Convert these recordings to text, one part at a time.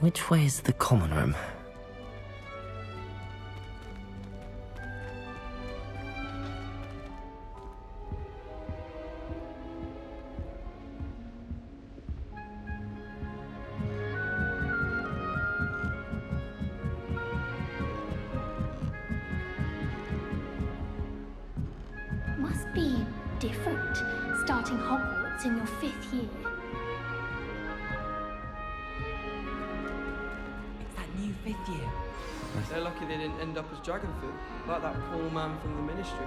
Which way is the common room? Must be different, starting Hogwarts in your 5th year. It's that new 5th year. They're lucky they didn't end up as dragon food, like that cool man from the Ministry.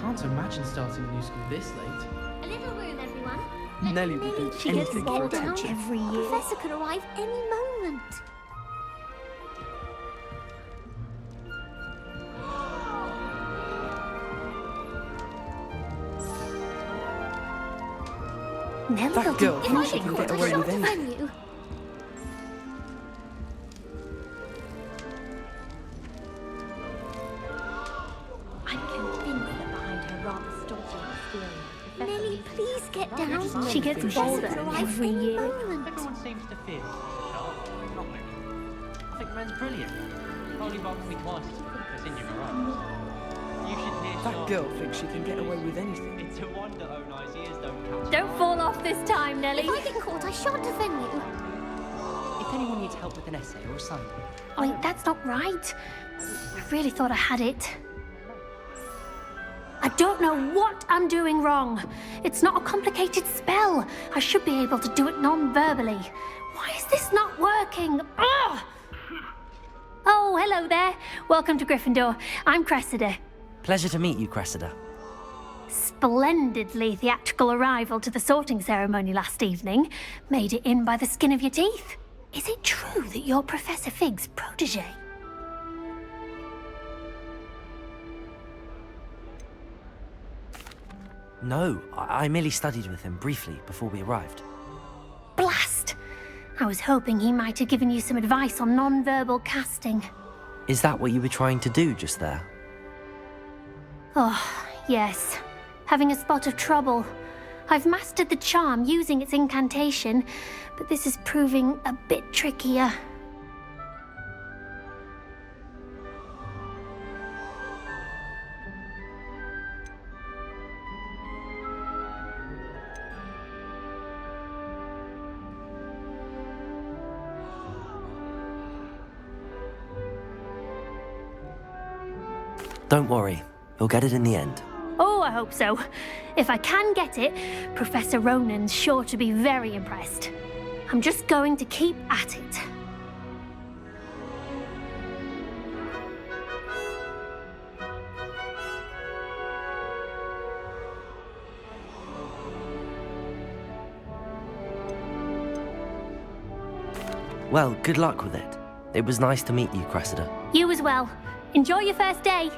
Can't imagine starting a new school this late. A little room, everyone. Nelly will do She gets anything for rolled down attention. every year. Professor could arrive any moment. Nelly will do girl thinks she anything can for get away with attention. anything. I'm convinced that behind her rather stodgy exterior, Nelly, please get down. She gets bolder every year. Everyone seems to feel sharp, not me. I think Ren's brilliant. Only bothered me twice as quick as in your eyes. You should hear That Sharp. girl thinks she can get away with anything. It's a wonder Own Eye's ears don't catch. Don't fall off this time, Nelly. If I get caught, I shan't defend you. If anyone needs help with an essay or a assignment, Wait, that's not right. I really thought I had it. I don't know what I'm doing wrong. It's not a complicated spell. I should be able to do it non-verbally. Why is this not working? Ugh! Oh, hello there. Welcome to Gryffindor. I'm Cressida. Pleasure to meet you, Cressida. Splendidly theatrical arrival to the sorting ceremony last evening. Made it in by the skin of your teeth. Is it true that you're Professor Fig's protege? No, I merely studied with him briefly before we arrived. Blast! I was hoping he might have given you some advice on non-verbal casting. Is that what you were trying to do just there? Oh, yes. Having a spot of trouble. I've mastered the charm using its incantation, but this is proving a bit trickier. Don't worry, you'll get it in the end. Oh, I hope so. If I can get it, Professor Ronan's sure to be very impressed. I'm just going to keep at it. Well, good luck with it. It was nice to meet you, Cressida. You as well. Enjoy your first day.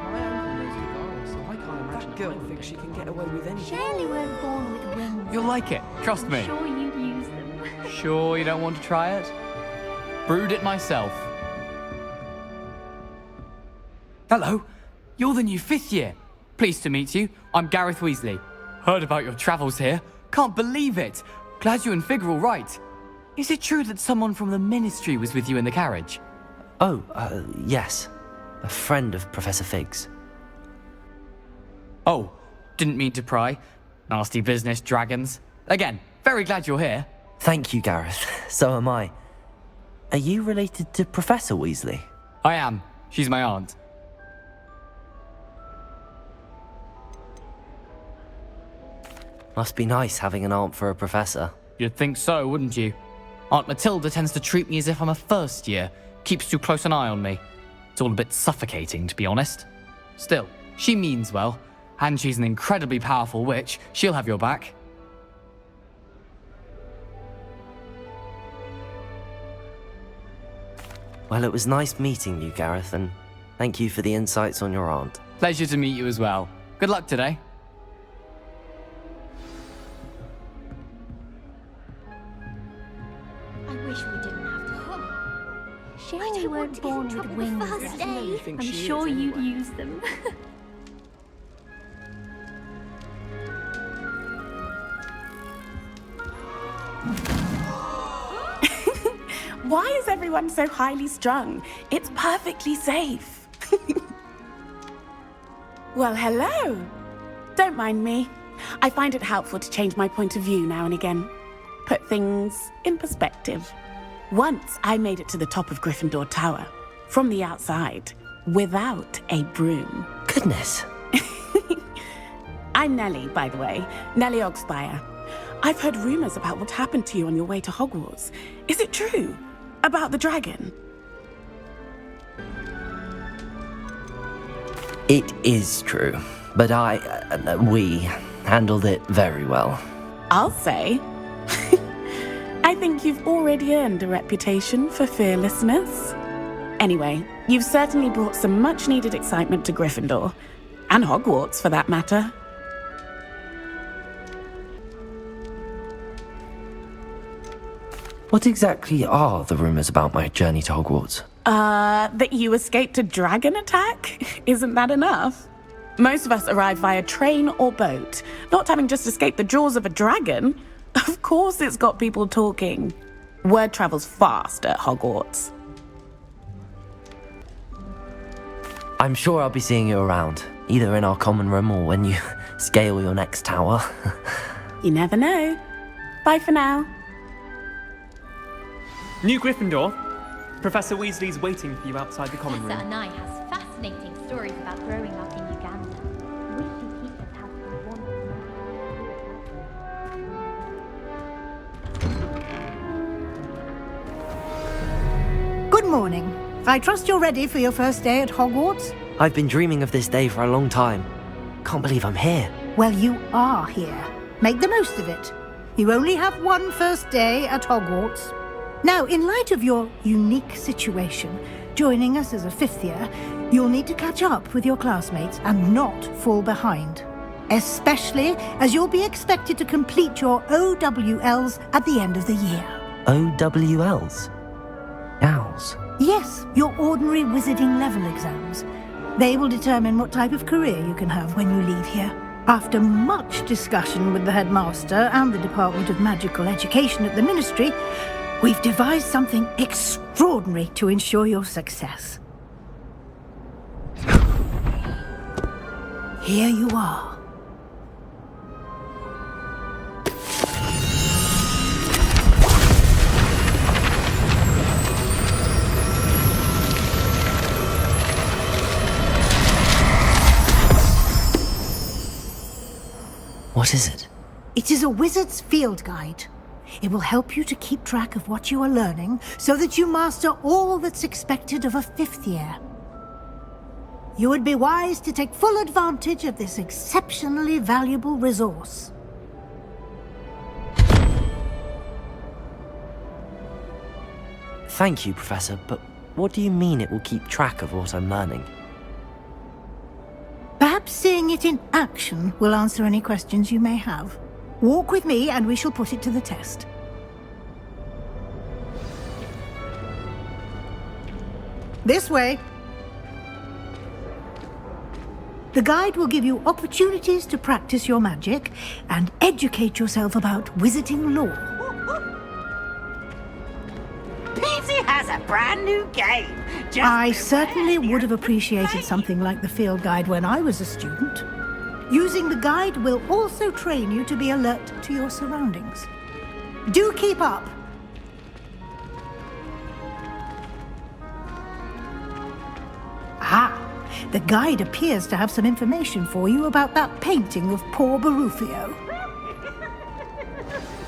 My uncle knows Hogwarts, so I can't imagine That girl I would thinks be. she can get away with anything. Surely weren't born with wings. You'll like it, trust me. Sure you'd use them. Sure you don't want to try it? Brewed it myself. Hello, you're the new 5th year. Pleased to meet you. I'm Gareth Weasley. Heard about your travels here. Can't believe it. Glad you and Fig are all right. Is it true that someone from the Ministry was with you in the carriage? Oh, yes. A friend of Professor Fig's. Oh, didn't mean to pry. Nasty business, dragons. Again, very glad you're here. Thank you, Gareth. So am I. Are you related to Professor Weasley? I am. She's my aunt. Must be nice having an aunt for a professor. You'd think so, wouldn't you? Aunt Matilda tends to treat me as if I'm a first year, keeps too close an eye on me. It's all a bit suffocating, to be honest. Still, she means well, and she's an incredibly powerful witch. She'll have your back. Well, it was nice meeting you, Gareth, and thank you for the insights on your aunt. Pleasure to meet you as well. Good luck today. I wish we didn't have to come. Surely weren't born with wings. first Nelly day. thinks I'm she sure is you'd anyway. use them. Why is everyone so highly strung? It's perfectly safe. Well, hello. Don't mind me. I find it helpful to change my point of view now and again. Put things in perspective. Once I made it to the top of Gryffindor Tower, from the outside, without a broom. Goodness. I'm Nellie, by the way. Nellie Ogspire. I've heard rumors about what happened to you on your way to Hogwarts. Is it true? About the dragon? It is true, but we handled it very well. I'll say. I think you've already earned a reputation for fearlessness. Anyway, you've certainly brought some much-needed excitement to Gryffindor. And Hogwarts, for that matter. What exactly are the rumors about my journey to Hogwarts? That you escaped a dragon attack? Isn't that enough? Most of us arrive via train or boat, not having just escaped the jaws of a dragon. Of course it's got people talking. Word travels fast at Hogwarts. I'm sure I'll be seeing you around, either in our common room or when you scale your next tower. You never know. Bye for now. New Gryffindor. Professor Weasley's waiting for you outside the common Professor room. Anai has fascinating stories about growing up in Uganda. We should teach us how to be one. Good morning. I trust you're ready for your first day at Hogwarts? I've been dreaming of this day for a long time. Can't believe I'm here. Well, you are here. Make the most of it. You only have one first day at Hogwarts. Now, in light of your unique situation, joining us as a fifth year, you'll need to catch up with your classmates and not fall behind. Especially as you'll be expected to complete your OWLs at the end of the year. OWLs? Owls? Yes, your ordinary wizarding level exams. They will determine what type of career you can have when you leave here. After much discussion with the headmaster and the Department of Magical Education at the Ministry, we've devised something extraordinary to ensure your success. Here you are. What is it? It is a wizard's field guide. It will help you to keep track of what you are learning so that you master all that's expected of a fifth year. You would be wise to take full advantage of this exceptionally valuable resource. Thank you, Professor, but what do you mean it will keep track of what I'm learning? Perhaps seeing it in action will answer any questions you may have. Walk with me and we shall put it to the test. This way. The guide will give you opportunities to practice your magic and educate yourself about wizarding lore. Peasy has a brand new game. I certainly would have appreciated something like the field guide when I was a student. Using the guide will also train you to be alert to your surroundings. Do keep up! Ah, the guide appears to have some information for you about that painting of poor Barufio.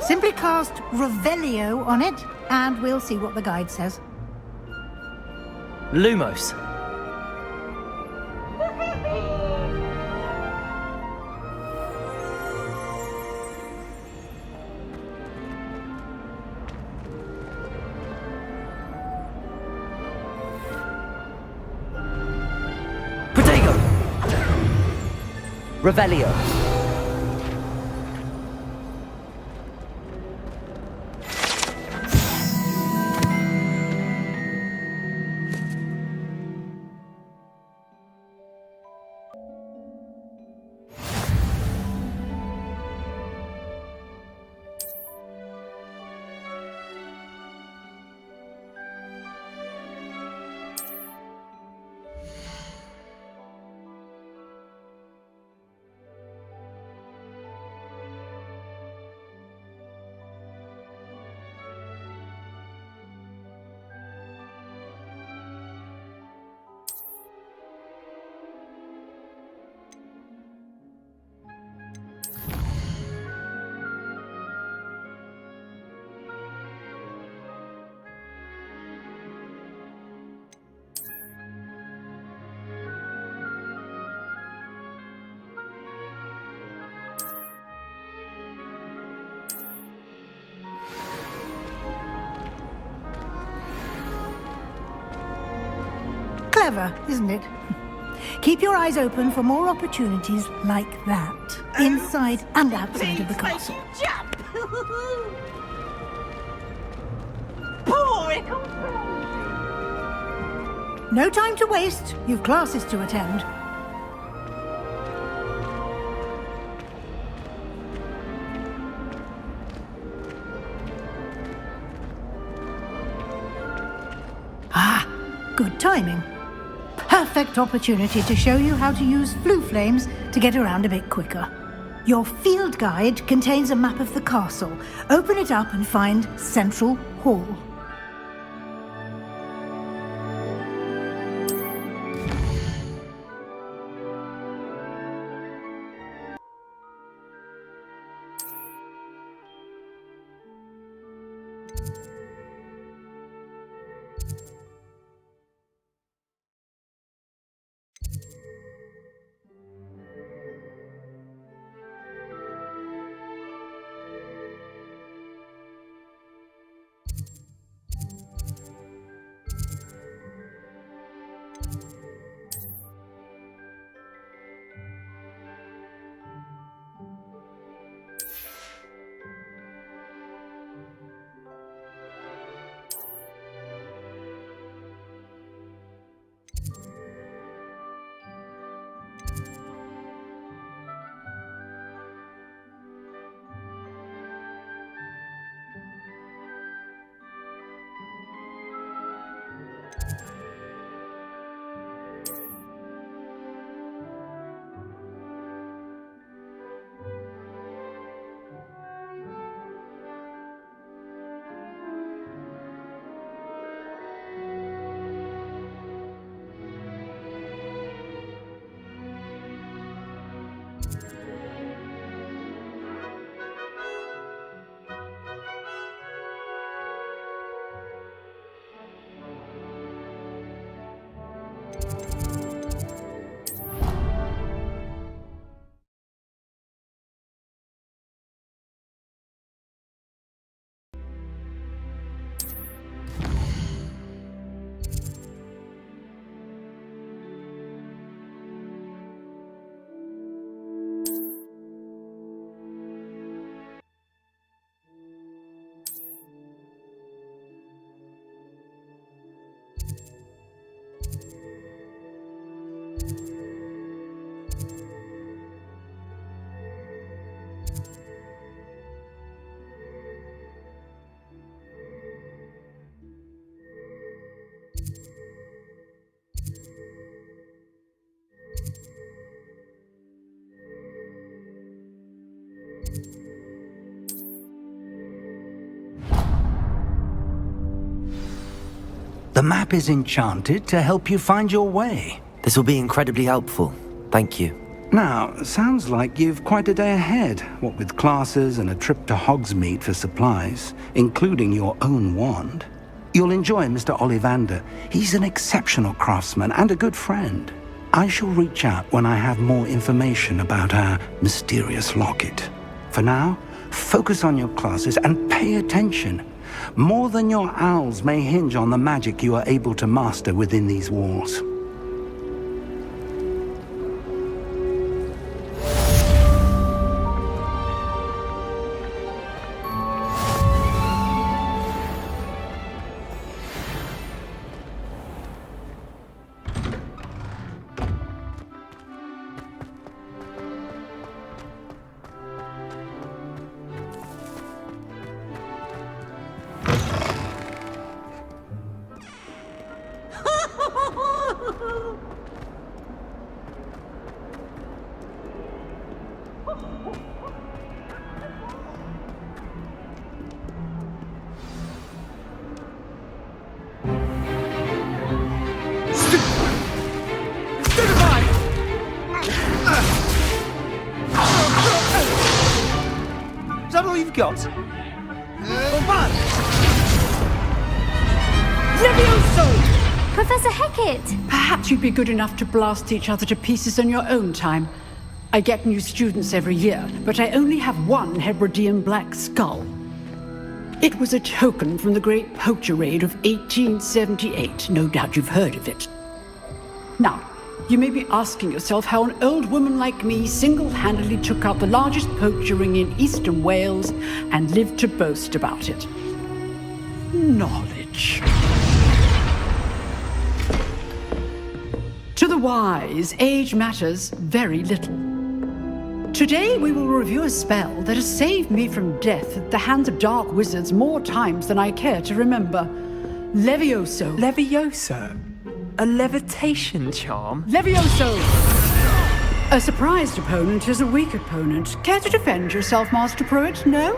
Simply cast Revelio on it, and we'll see what the guide says. Lumos. Protego. Revelio. clever, isn't it? Keep your eyes open for more opportunities like that, inside and outside of the castle. Jump! Poor little No time to waste. You've classes to attend. Ah, good timing. Perfect opportunity to show you how to use flue flames to get around a bit quicker. Your field guide contains a map of the castle. Open it up and find Central Hall. The map is enchanted to help you find your way. This will be incredibly helpful. Thank you. Now, sounds like you've quite a day ahead, what with classes and a trip to Hogsmeade for supplies, including your own wand. You'll enjoy Mr. Ollivander. He's an exceptional craftsman and a good friend. I shall reach out when I have more information about our mysterious locket. For now, focus on your classes and pay attention. More than your owls may hinge on the magic you are able to master within these walls. Is that all you've got? Levioso! Professor Hecat! Perhaps you'd be good enough to blast each other to pieces in your own time. I get new students every year, but I only have one Hebridean black skull. It was a token from the Great Poacher Raid of 1878. No doubt you've heard of it. Now, you may be asking yourself how an old woman like me single-handedly took out the largest poacher ring in eastern Wales and lived to boast about it. Knowledge. To the wise, age matters very little. Today we will review a spell that has saved me from death at the hands of dark wizards more times than I care to remember. Levioso. Levioso? A levitation charm? Levioso! A surprised opponent is a weak opponent. Care to defend yourself, Master Pruitt? No?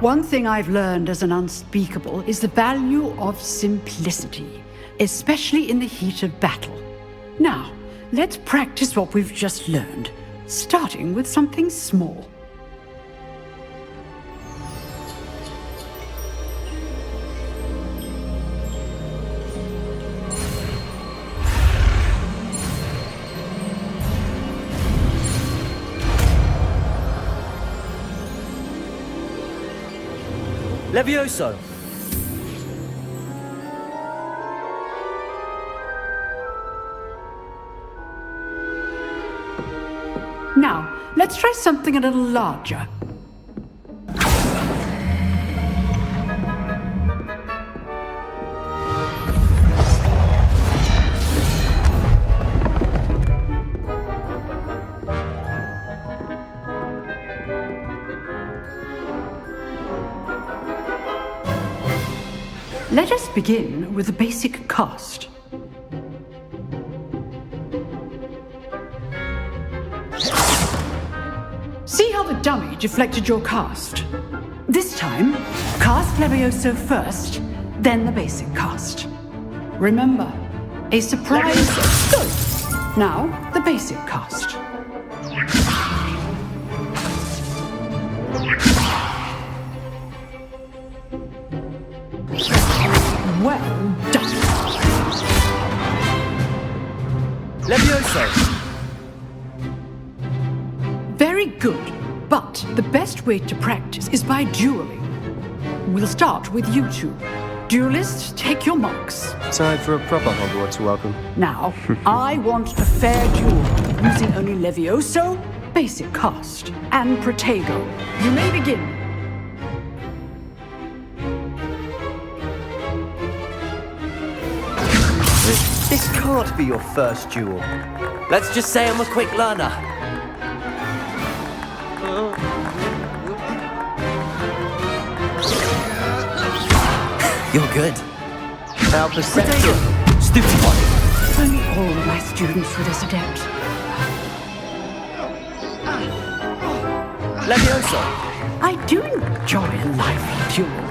One thing I've learned as an unspeakable is the value of simplicity, especially in the heat of battle. Now, let's practice what we've just learned, starting with something small. Levioso! Now, let's try something a little larger. Let us begin with the basic cast. See how the dummy deflected your cast? This time, cast Levioso first, then the basic cast. Remember, a surprise. Good. Now, the basic cast. Well done. Levioso! Very good, but the best way to practice is by dueling. We'll start with you two. Duelists, take your marks. Time for a proper Hogwarts welcome. Now, I want a fair duel, using only Levioso, basic cast, and Protego. You may begin. This can't be your first duel. Let's just say I'm a quick learner. You're good. How perceptive. Stupid one. If only all of my students were this adept. Levioso! I do enjoy a lively duel.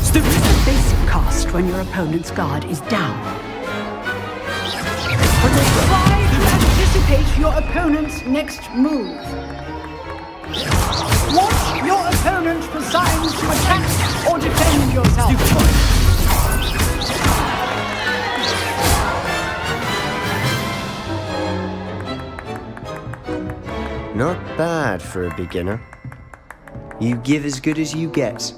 Stupid! Use the basic cast when your opponent's guard is down. Try to anticipate your opponent's next move. Watch your opponent for signs to attack or defend yourself. Not bad for a beginner. You give as good as you get.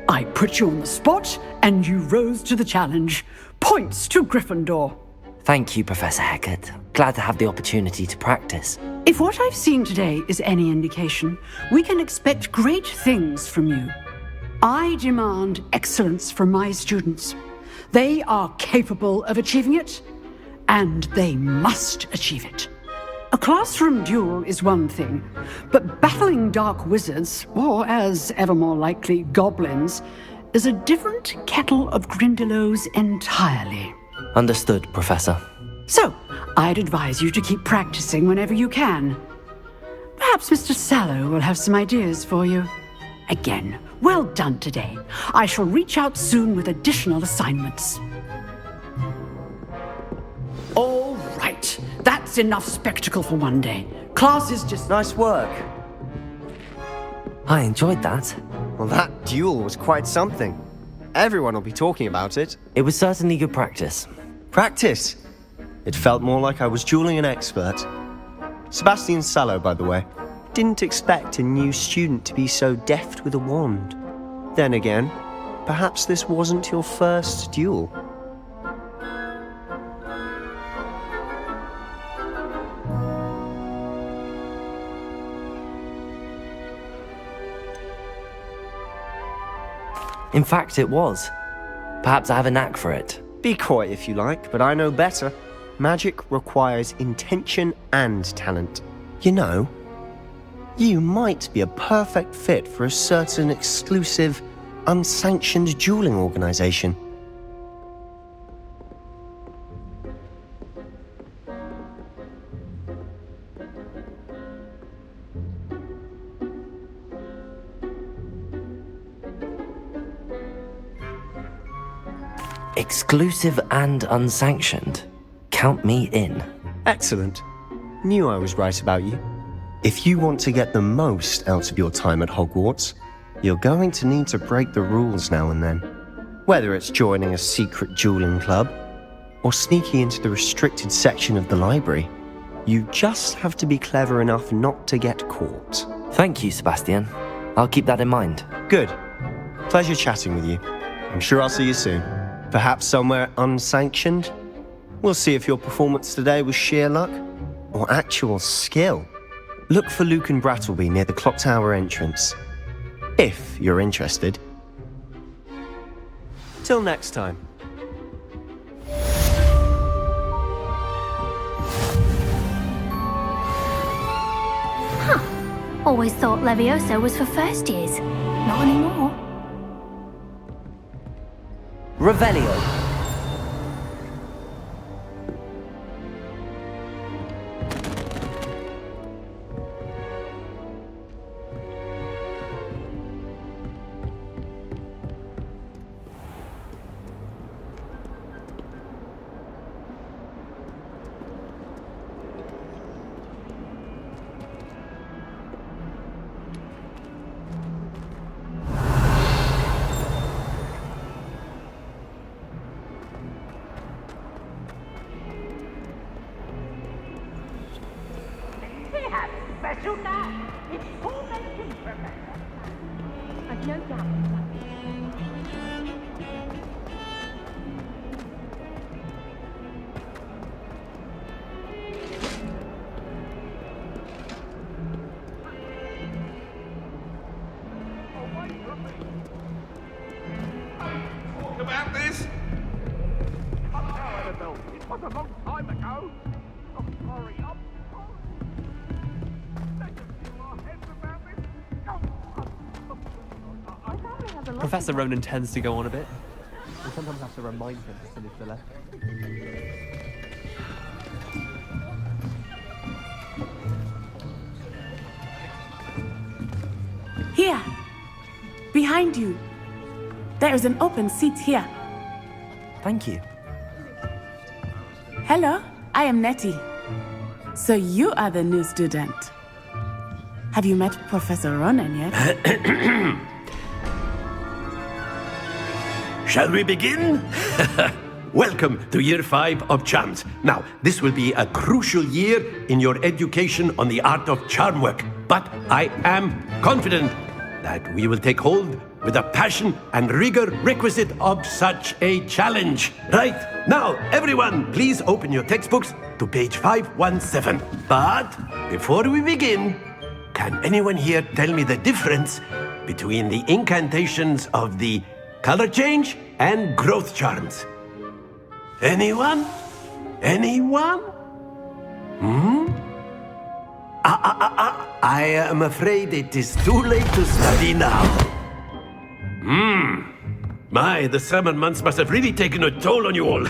I put you on the spot, and you rose to the challenge. Points to Gryffindor. Thank you, Professor Hecat. Glad to have the opportunity to practice. If what I've seen today is any indication, we can expect great things from you. I demand excellence from my students. They are capable of achieving it, and they must achieve it. A classroom duel is one thing, but battling dark wizards, or as ever more likely, goblins, is a different kettle of Grindylows entirely. Understood, Professor. So, I'd advise you to keep practicing whenever you can. Perhaps Mr. Sallow will have some ideas for you. Again, well done today. I shall reach out soon with additional assignments. All right, that's enough spectacle for one day. Class is just... Nice work. I enjoyed that. Well, that duel was quite something. everyone will be talking about it. It was certainly good practice. Practice? It felt more like I was dueling an expert. Sebastian Sallow, by the way. Didn't expect a new student to be so deft with a wand. Then again, perhaps this wasn't your first duel. In fact, it was. Perhaps I have a knack for it. Be coy if you like, but I know better. Magic requires intention and talent. You know, you might be a perfect fit for a certain exclusive, unsanctioned dueling organization. Exclusive and unsanctioned. Count me in. Excellent. Knew I was right about you. If you want to get the most out of your time at Hogwarts, you're going to need to break the rules now and then. Whether it's joining a secret dueling club, or sneaking into the restricted section of the library, you just have to be clever enough not to get caught. Thank you, Sebastian. I'll keep that in mind. Good. Pleasure chatting with you. I'm sure I'll see you soon. Perhaps somewhere unsanctioned? We'll see if your performance today was sheer luck or actual skill. Look for Luke and Brattleby near the clock tower entrance, if you're interested. Till next time. Always thought Levioso was for first years. Not anymore. Revelio. Special now. It's tormenting, Professor. I've no doubt. Talk about this? I know, it was a long time ago. I'm sorry, Professor Ronan tends to go on a bit. We sometimes have to remind him to finish the lesson. Here, behind you. There is an open seat here. Thank you. Hello, I am Nettie. So you are the new student. Have you met Professor Ronan yet? Shall we begin? Welcome to Year 5 of Charms. Now, this will be a crucial year in your education on the art of charm work. But I am confident that we will take hold with the passion and rigor requisite of such a challenge. Right, now, everyone, please open your textbooks to page 517. But before we begin, can anyone here tell me the difference between the incantations of the color change and growth charms? Anyone? Anyone? I am afraid it is too late to study now. My, the summer months must have really taken a toll on you all.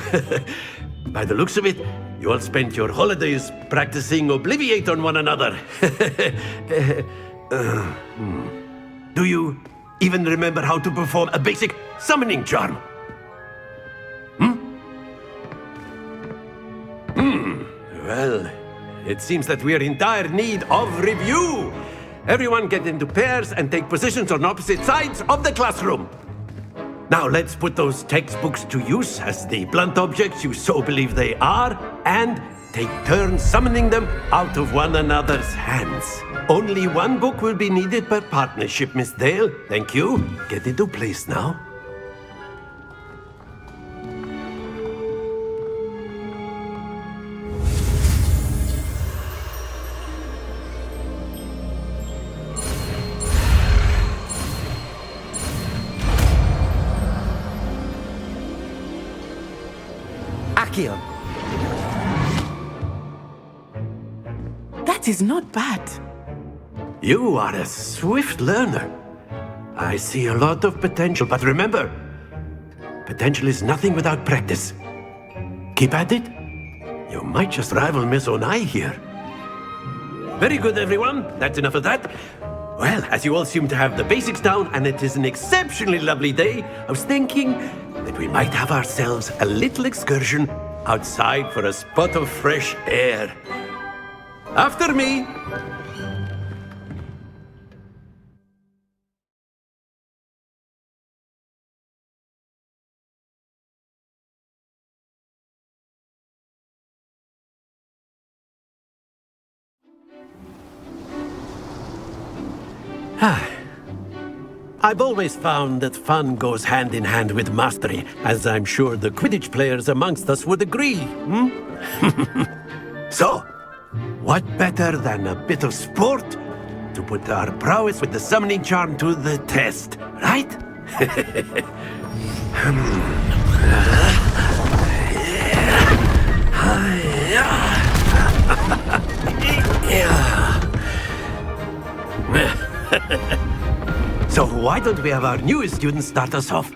By the looks of it, you all spent your holidays practicing Obliviate on one another. Do you even remember how to perform a basic summoning charm? Well, it seems that we are in dire need of review. Everyone get into pairs and take positions on opposite sides of the classroom. Now let's put those textbooks to use as the blunt objects you so believe they are, and take turns summoning them out of one another's hands. Only one book will be needed per partnership, Miss Dale. Thank you. Get into place now. Accio. That is not bad. You are a swift learner. I see a lot of potential, but remember, potential is nothing without practice. Keep at it. You might just rival Miss Onai here. Very good, everyone. That's enough of that. Well, as you all seem to have the basics down, and it is an exceptionally lovely day, I was thinking that we might have ourselves a little excursion outside for a spot of fresh air. After me! I've always found that fun goes hand in hand with mastery, as I'm sure the Quidditch players amongst us would agree, So, what better than a bit of sport to put our prowess with the summoning charm to the test, right? So why don't we have our newest student start us off?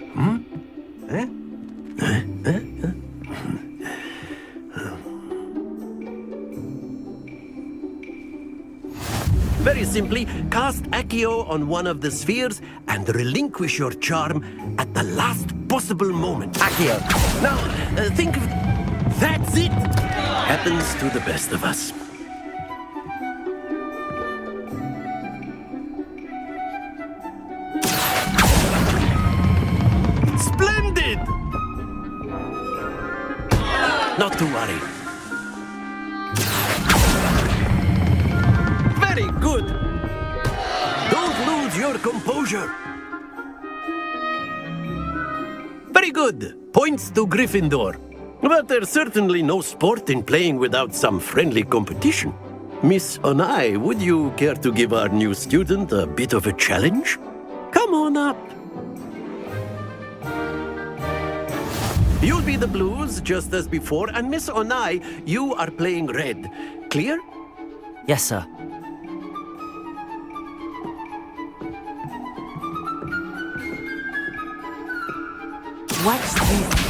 Very simply, cast Accio on one of the spheres and relinquish your charm at the last possible moment. Accio. Now, think of... That's it! Happens to the best of us. Splendid! Not to worry. Very good! Don't lose your composure. Very good. Points to Gryffindor. But there's certainly no sport in playing without some friendly competition. Miss Onai, would you care to give our new student a bit of a challenge? Come on up. You'll be the blues, just as before, and Miss Onai, you are playing red. Clear? Yes, sir. Watch this.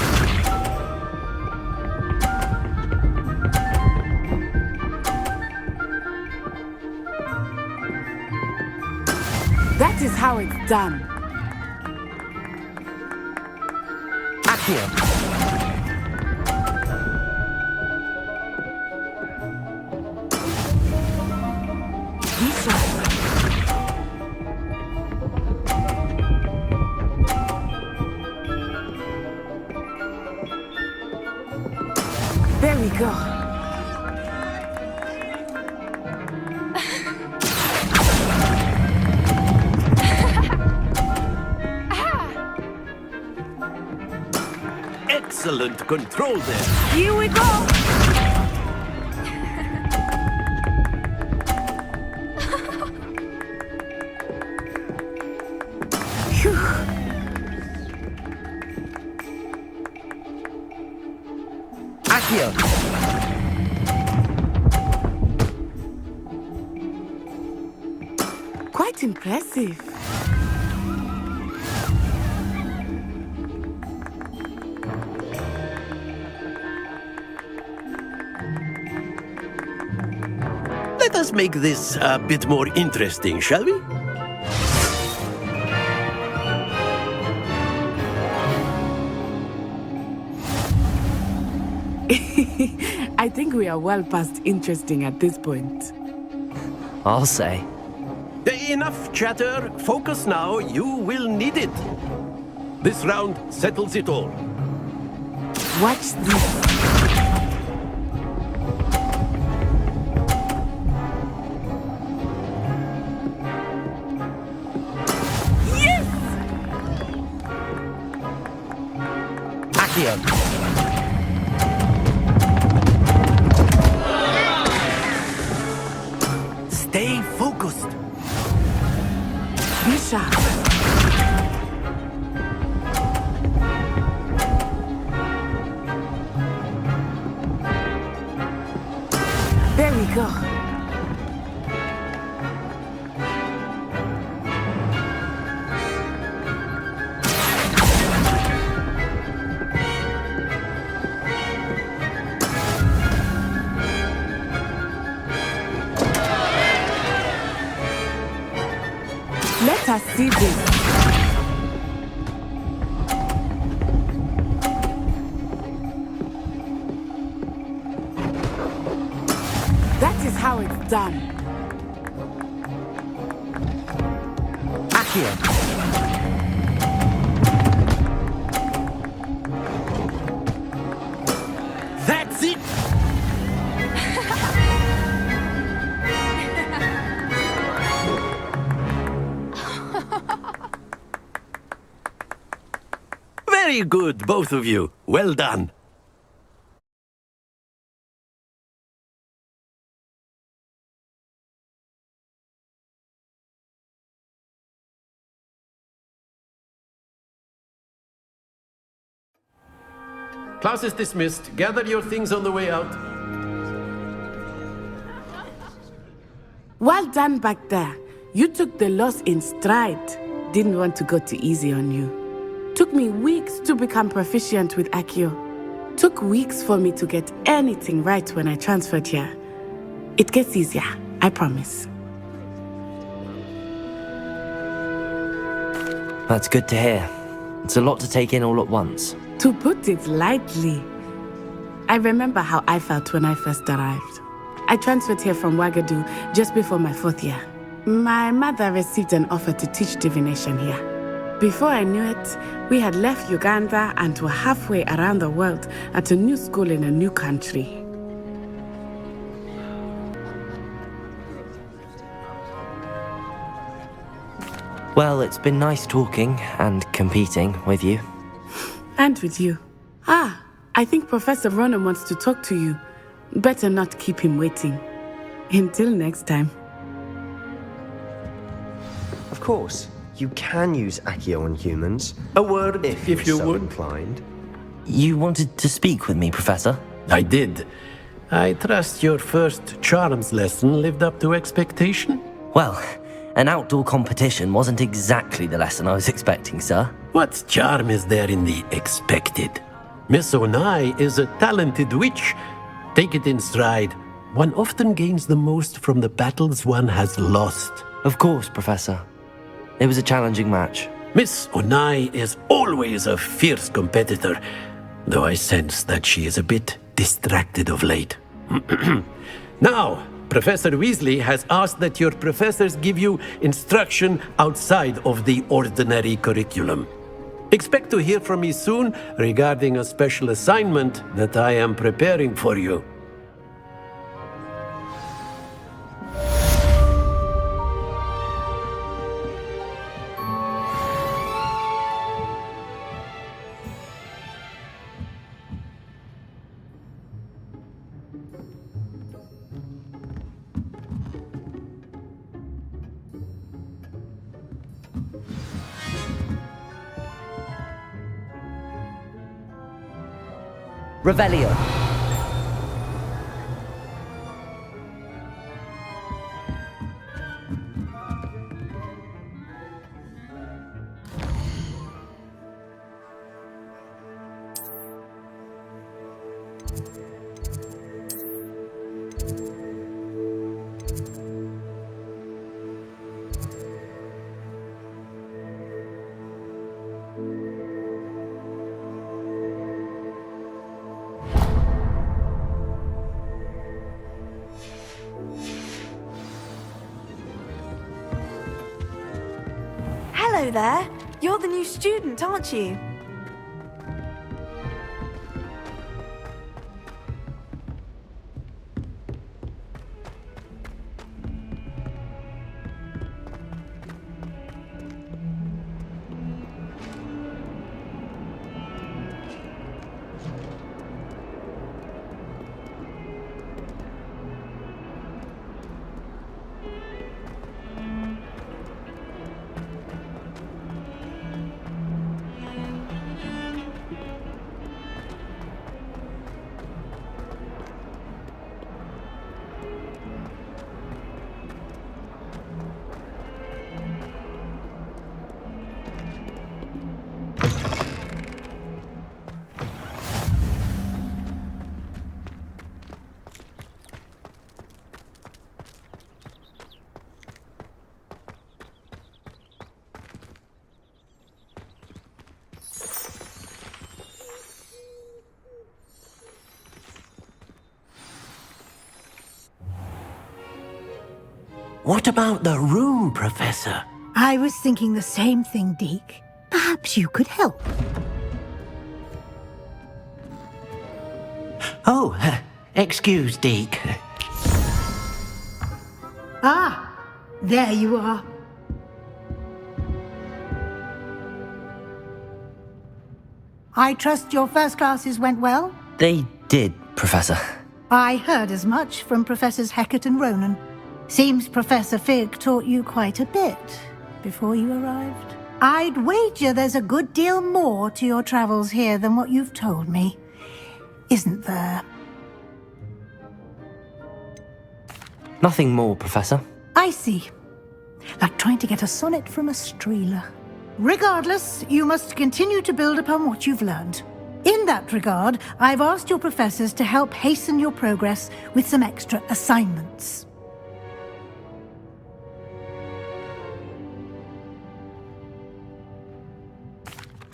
That is how it's done. Accio. There we go. Excellent control there. Here we go. Accio. Quite impressive. Let us make this a bit more interesting, shall we? I think we are well past interesting at this point. I'll say. Enough chatter. Focus now. You will need it. This round settles it all. Watch this. Accio. Stay focused. Be sharp. There we go. Let us see this. That is how it's done. Accio. That's it. Very good, both of you. Well done. Class is dismissed. Gather your things on the way out. Well done back there. You took the loss in stride. Didn't want to go too easy on you. Took me weeks to become proficient with Accio. Took weeks for me to get anything right when I transferred here. It gets easier, I promise. That's good to hear. It's a lot to take in all at once. To put it lightly, I remember how I felt when I first arrived. I transferred here from Ouagadougou just before my 4th year. My mother received an offer to teach divination here. Before I knew it, we had left Uganda and were halfway around the world at a new school in a new country. Well, it's been nice talking and competing with you. And with you. Ah, I think Professor Ronan wants to talk to you. Better not keep him waiting. Until next time. Of course, you can use Accio on humans. A word if you you so would. inclined. You wanted to speak with me, Professor? I did. I trust your first charms lesson lived up to expectation? Well, an outdoor competition wasn't exactly the lesson I was expecting, sir. What charm is there in the expected? Miss Onai is a talented witch. Take it in stride. One often gains the most from the battles one has lost. Of course, Professor. It was a challenging match. Miss Onai is always a fierce competitor, though I sense that she is a bit distracted of late. Now, Professor Weasley has asked that your professors give you instruction outside of the ordinary curriculum. Expect to hear from me soon regarding a special assignment that I am preparing for you. Revelio. Hello there. You're the new student, aren't you? What about the room, Professor? I was thinking the same thing, Deke. Perhaps you could help. Oh, excuse, Deke. Ah, there you are. I trust your first classes went well? They did, Professor. I heard as much from Professors Hecat and Ronan. Seems Professor Fig taught you quite a bit before you arrived. I'd wager there's a good deal more to your travels here than what you've told me. Isn't there? Nothing more, Professor. I see. Like trying to get a sonnet from a streeler. Regardless, you must continue to build upon what you've learned. In that regard, I've asked your professors to help hasten your progress with some extra assignments.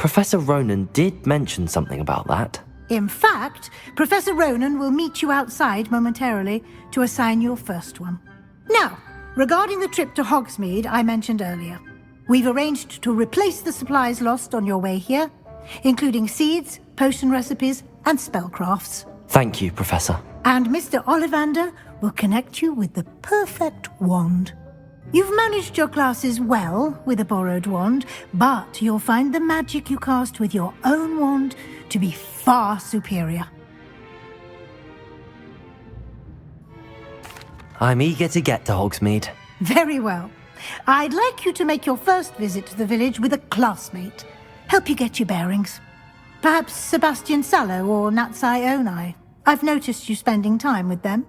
Professor Ronan did mention something about that. In fact, Professor Ronan will meet you outside momentarily to assign your first one. Now, regarding the trip to Hogsmeade I mentioned earlier, we've arranged to replace the supplies lost on your way here, including seeds, potion recipes, and spellcrafts. Thank you, Professor. And Mr. Ollivander will connect you with the perfect wand. You've managed your classes well with a borrowed wand, but you'll find the magic you cast with your own wand to be far superior. I'm eager to get to Hogsmeade. Very well. I'd like you to make your first visit to the village with a classmate. Help you get your bearings. Perhaps Sebastian Sallow or Natsai Onai. I've noticed you spending time with them.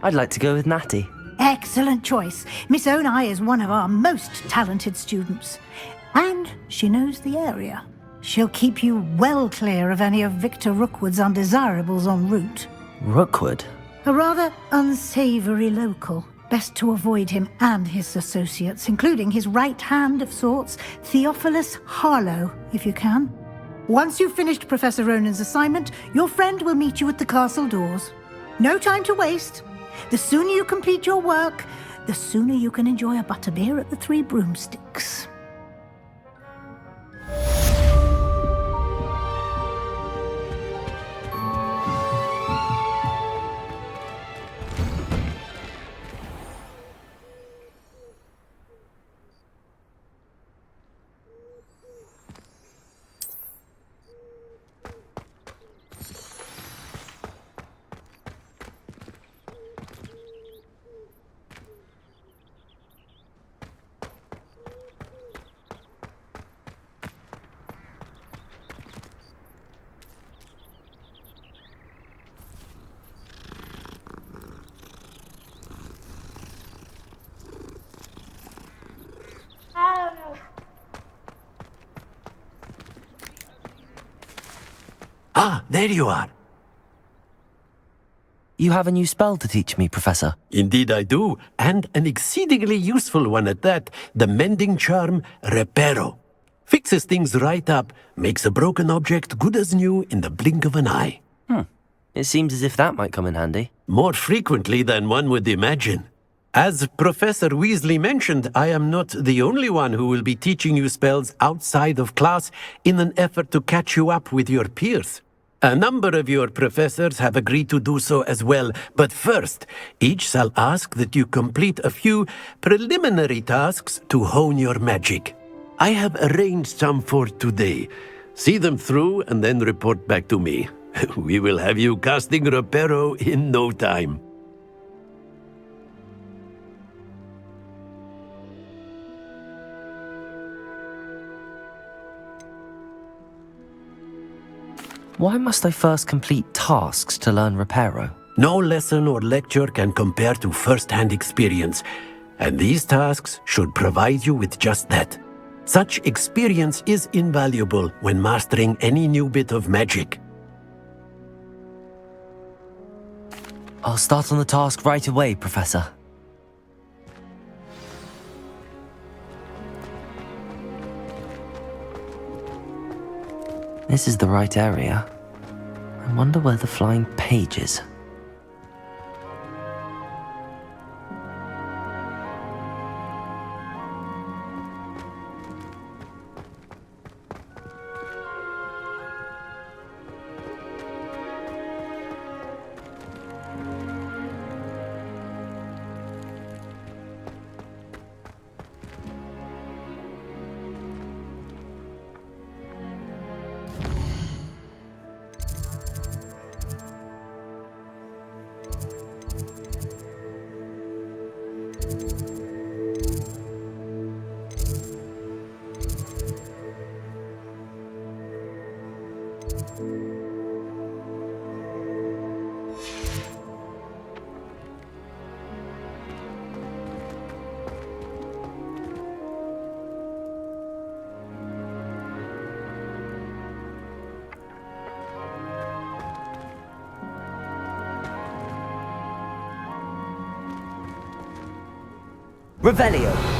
I'd like to go with Natty. Excellent choice. Miss Onai is one of our most talented students. And she knows the area. She'll keep you well clear of any of Victor Rookwood's undesirables en route. Rookwood? A rather unsavory local. Best to avoid him and his associates, including his right hand of sorts, Theophilus Harlow, if you can. Once you've finished Professor Ronan's assignment, your friend will meet you at the castle doors. No time to waste. The sooner you complete your work, the sooner you can enjoy a butterbeer at the Three Broomsticks. Ah, there you are. You have a new spell to teach me, Professor. Indeed I do, and an exceedingly useful one at that. The mending charm, Reparo. Fixes things right up, makes a broken object good as new in the blink of an eye. It seems as if that might come in handy. More frequently than one would imagine. As Professor Weasley mentioned, I am not the only one who will be teaching you spells outside of class in an effort to catch you up with your peers. A number of your professors have agreed to do so as well, but first, each shall ask that you complete a few preliminary tasks to hone your magic. I have arranged some for today. See them through and then report back to me. We will have you casting Reparo in no time. Why must I first complete tasks to learn Reparo? No lesson or lecture can compare to first-hand experience, and these tasks should provide you with just that. Such experience is invaluable when mastering any new bit of magic. I'll start on the task right away, Professor. This is the right area. I wonder where the flying page is. Revelio.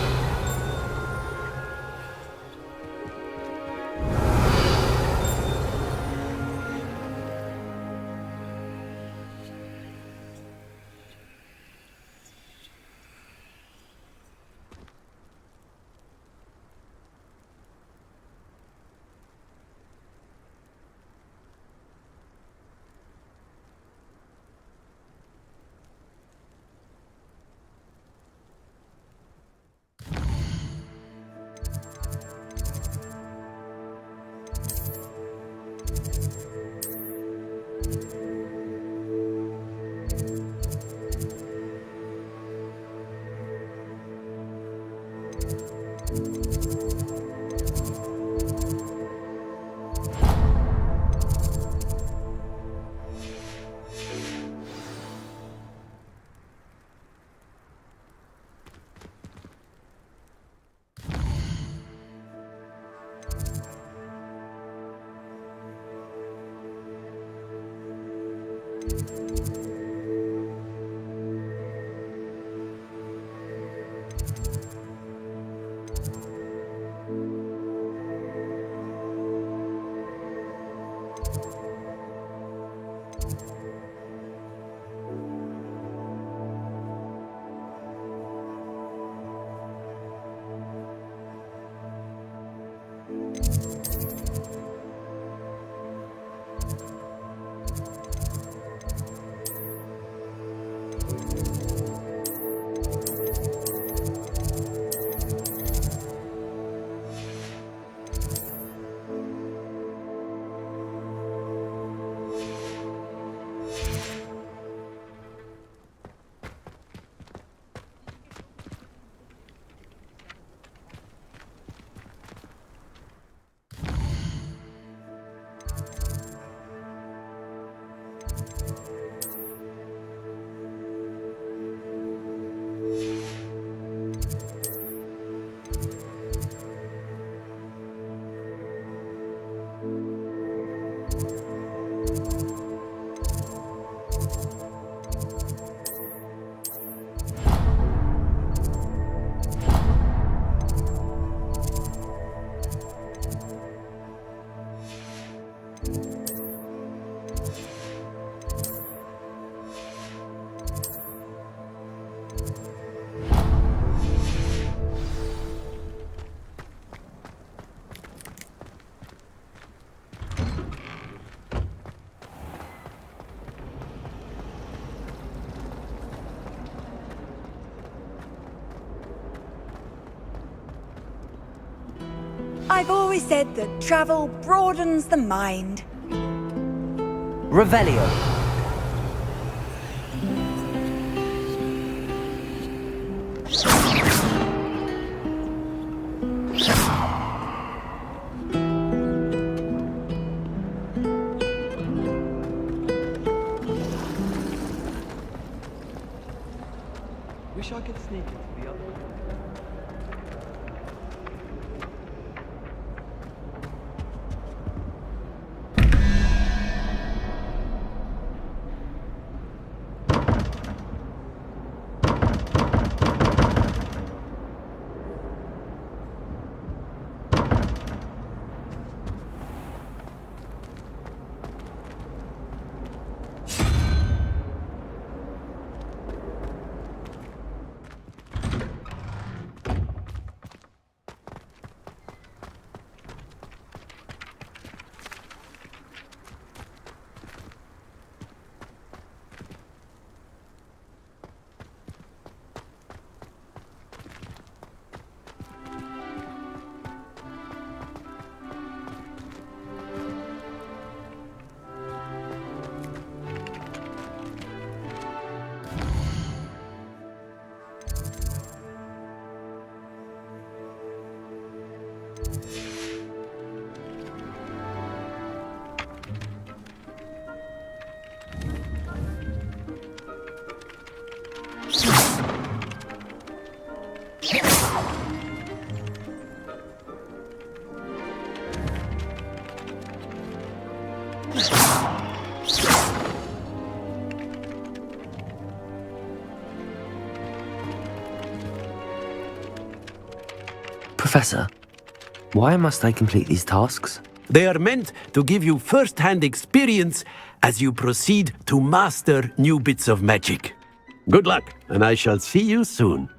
I've always said that travel broadens the mind. Revelio. Wish I could sneak into the other room. Professor, why must I complete these tasks? They are meant to give you first-hand experience as you proceed to master new bits of magic. Good luck, and I shall see you soon.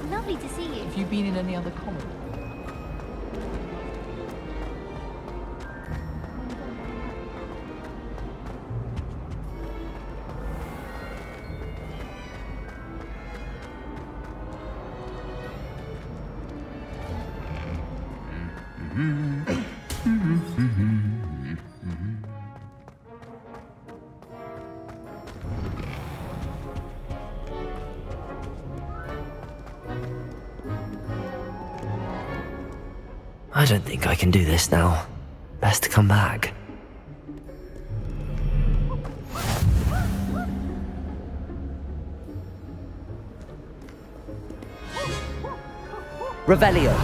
Lovely to see you. Have you been in any other common? I don't think I can do this now. Best to come back. Revelio.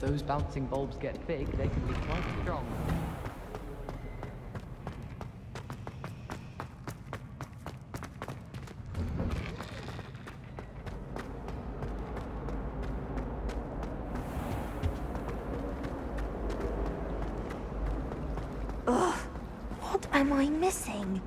If those bouncing bulbs get big, they can be quite strong. Ugh, what am I missing?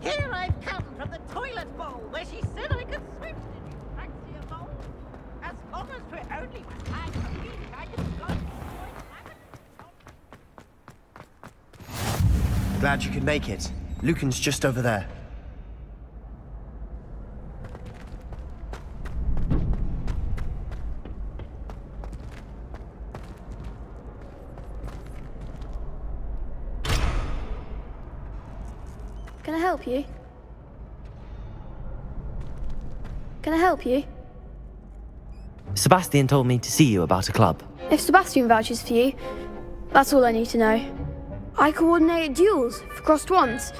Here I've come from the toilet bowl where she said I could swim. Did you fancy a bowl? As long as we're only one bag of meat, I can float. Glad you could make it. Lucan's just over there. Can I help you? Can I help you? Sebastian told me to see you about a club. If Sebastian vouches for you, that's all I need to know. I coordinate duels for crossed wands.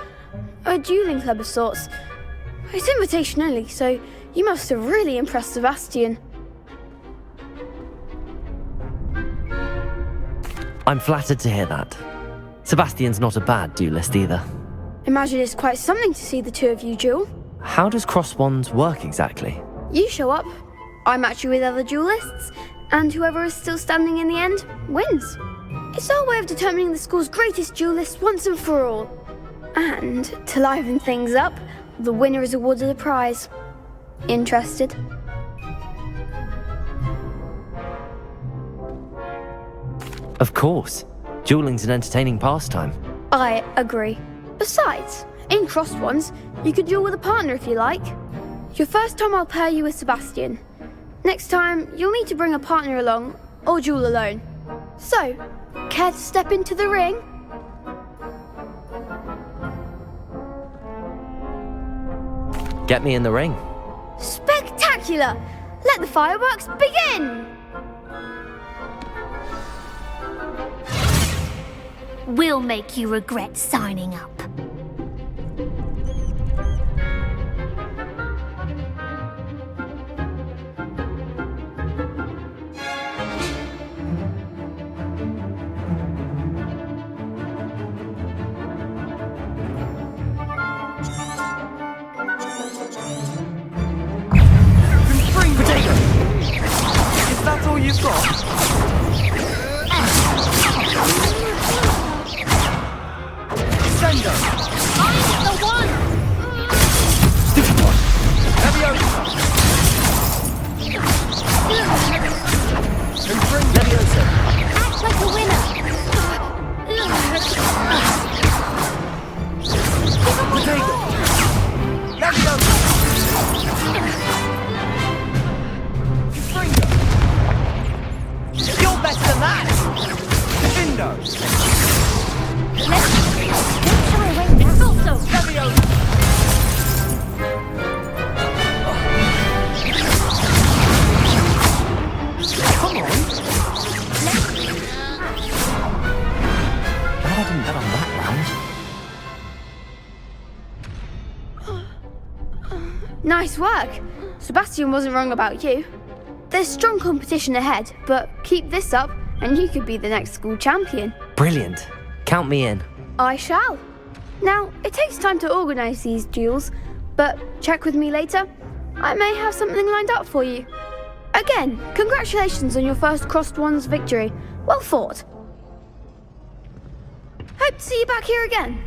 A dueling club of sorts. It's invitation only, so you must have really impressed Sebastian. I'm flattered to hear that. Sebastian's not a bad duelist either. Imagine it's quite something to see the two of you duel. How does cross wands work exactly? You show up, I match you with other duelists, and whoever is still standing in the end wins. It's our way of determining the school's greatest duelist once and for all. And to liven things up, the winner is awarded a prize. Interested? Of course. Dueling's an entertaining pastime. I agree. Besides, in crossed ones, you could duel with a partner if you like. Your first time I'll pair you with Sebastian. Next time, you'll need to bring a partner along, or duel alone. So, care to step into the ring? Get me in the ring. Spectacular! Let the fireworks begin! We'll make you regret signing up. Is that all you've got? Sender! I'm the one! Stupid one! Leviosa! Confringo! Leviosa! Act like a winner! Potato! Leviosa! Confringo! You're better than that! Divindo! Also, Leviosa! Come on! Glad I didn't bet on that round. Nice work. Sebastian wasn't wrong about you. There's strong competition ahead, but keep this up and you could be the next school champion. Brilliant. Count me in. I shall. Now, it takes time to organise these duels, but check with me later. I may have something lined up for you. Again, congratulations on your first crossed wands victory. Well fought. Hope to see you back here again.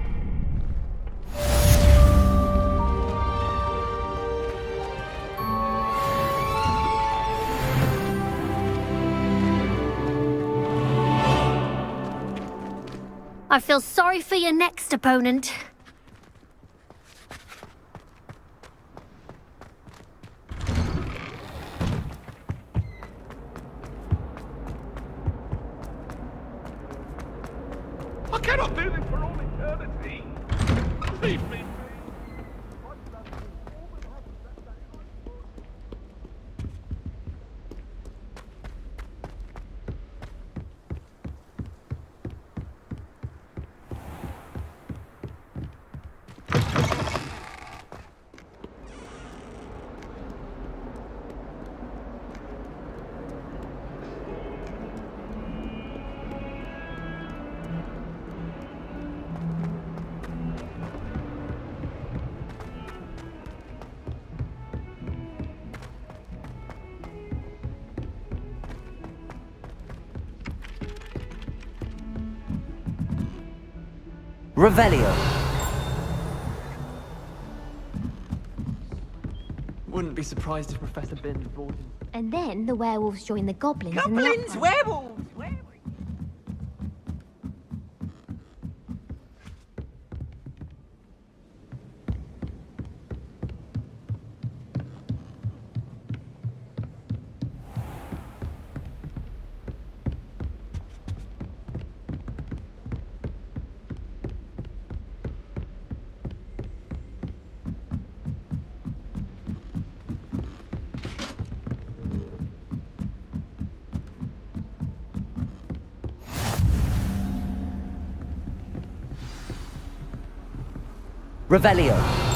I feel sorry for your next opponent. I cannot do this for all eternity. Leave me. Revelio. Wouldn't be surprised if Professor Binns brought in. And then the werewolves join the goblins in the Goblins, uproar. werewolves, werewolves. Revelio.